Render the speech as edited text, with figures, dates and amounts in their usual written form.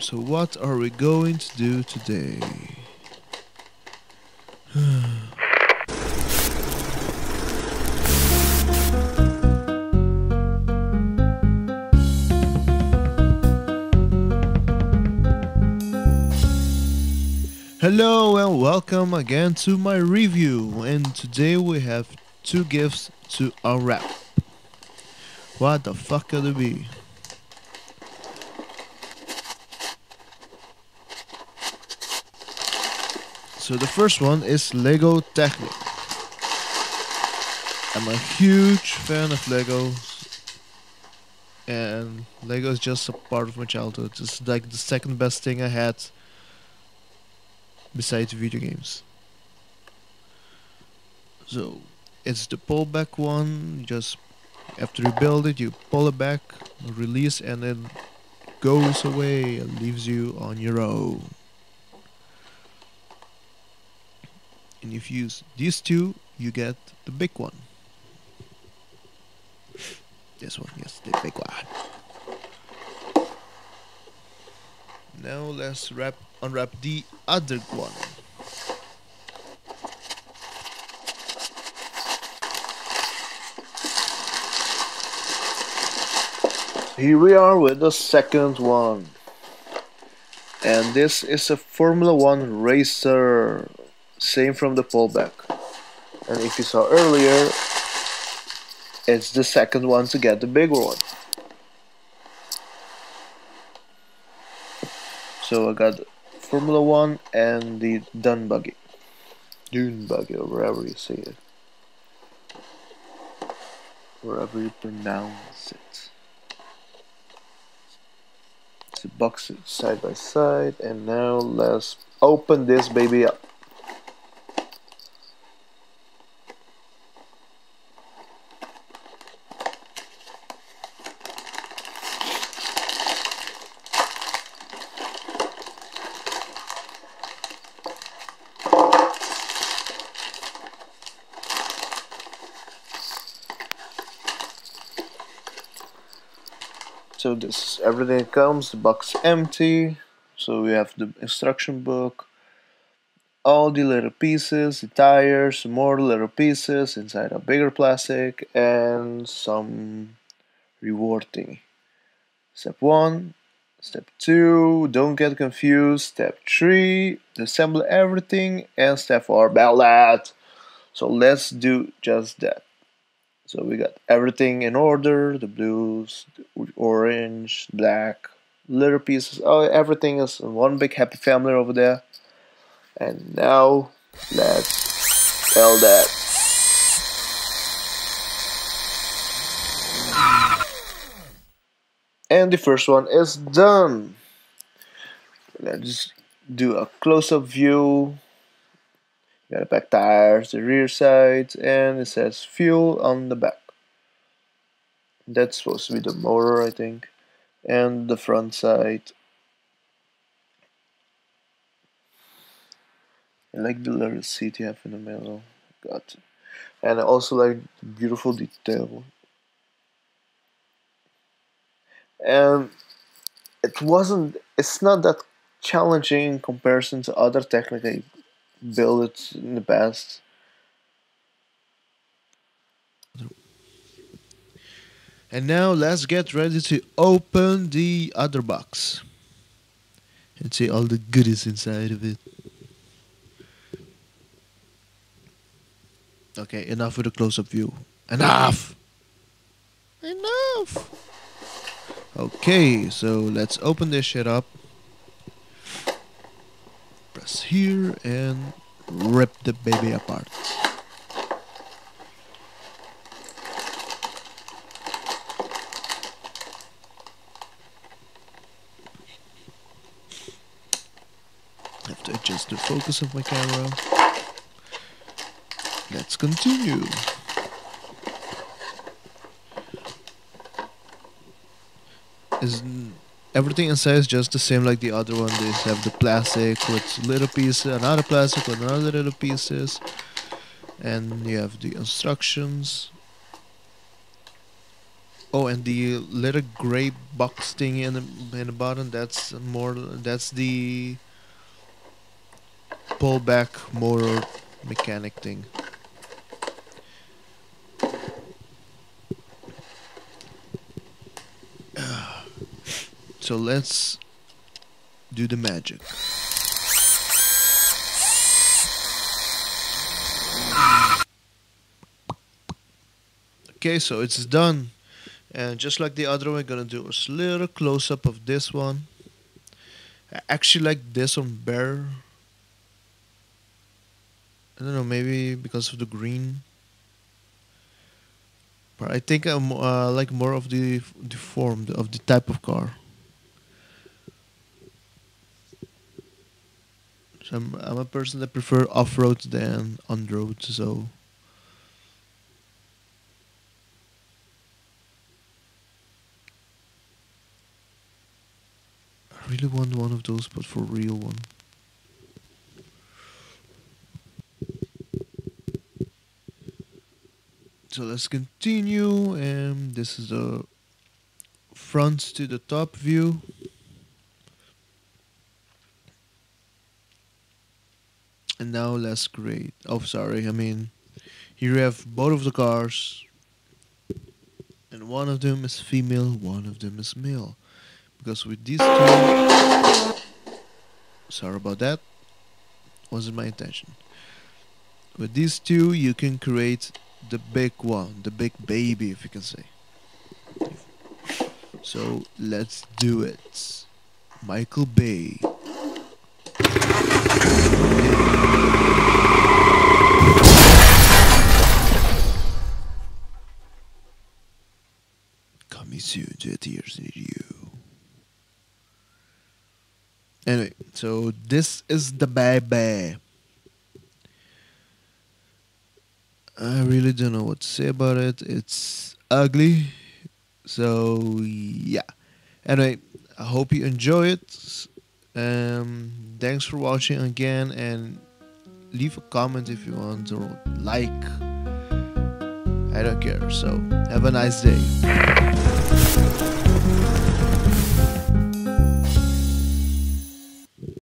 So what are we going to do today? Hello and welcome again to my review, and today we have two gifts to unwrap. What the fuck could it be? So the first one is Lego Technic. I'm a huge fan of Legos, and Lego is just a part of my childhood. It's like the second best thing I had besides video games. So it's the pull back one. Just after you build it, you pull it back, release, and then goes away and leaves you on your own. And if you use these two, you get the big one. This one, yes, the big one. Now let's unwrap the other one. Here we are with the second one. And this is a Formula 1 racer. Same from the pullback. And if you saw earlier, it's the second one to get the bigger one. So I got Formula 1 and the Dune Buggy, or wherever you say it. Wherever you pronounce it. So box it side by side, and now let's open this baby up. So this is everything that comes. The box is empty. So we have the instruction book, all the little pieces, the tires, some more little pieces inside a bigger plastic, and some reward thingy. Step 1, step 2, don't get confused. Step 3, assemble everything, and step 4, build that. So let's do just that. So we got everything in order, the blues, the orange, black, little pieces, oh, everything is in one big happy family over there. And now, let's build that. And the first one is done. Let's do a close-up view. Got the back tires, the rear sides, and it says fuel on the back. That's supposed to be the motor, I think. And the front side. I like the little seat you have in the middle. Got it. And I also like the beautiful detail. And it's not that challenging in comparison to other Technic I built in the past. And now let's get ready to open the other box and see all the goodies inside of it. Okay, enough with the close-up view. Enough! Enough! Okay, so let's open this shit up. Press here and rip the baby apart. I have to adjust the focus of my camera. Let's continue. Everything inside is just the same like the other one. They have the plastic with little pieces, another plastic with another little pieces, and you have the instructions. Oh, and the little gray box thing in the bottom, that's the pullback motor mechanic thing. So let's do the magic. Okay, so it's done. And just like the other one, we're gonna do a little close up of this one. I actually like this one better. I don't know, maybe because of the green. But I think I like more of the form of the type of car. So I'm a person that prefer off road than on road. So I really want one of those, but for real one. So let's continue, and this is the front to the top view. And now let's create. Oh, sorry. I mean, here we have both of the cars, and one of them is female, one of them is male. Because with these two, sorry about that, wasn't my intention. With these two, you can create the big one, the big baby, if you can say. So let's do it. Michael Bay. Coming soon to a theaters near you. Anyway, so this is the baby. I really don't know what to say about it. It's ugly. So yeah. Anyway, I hope you enjoy it. Thanks for watching again, and leave a comment if you want, or like. I don't care. So have a nice day.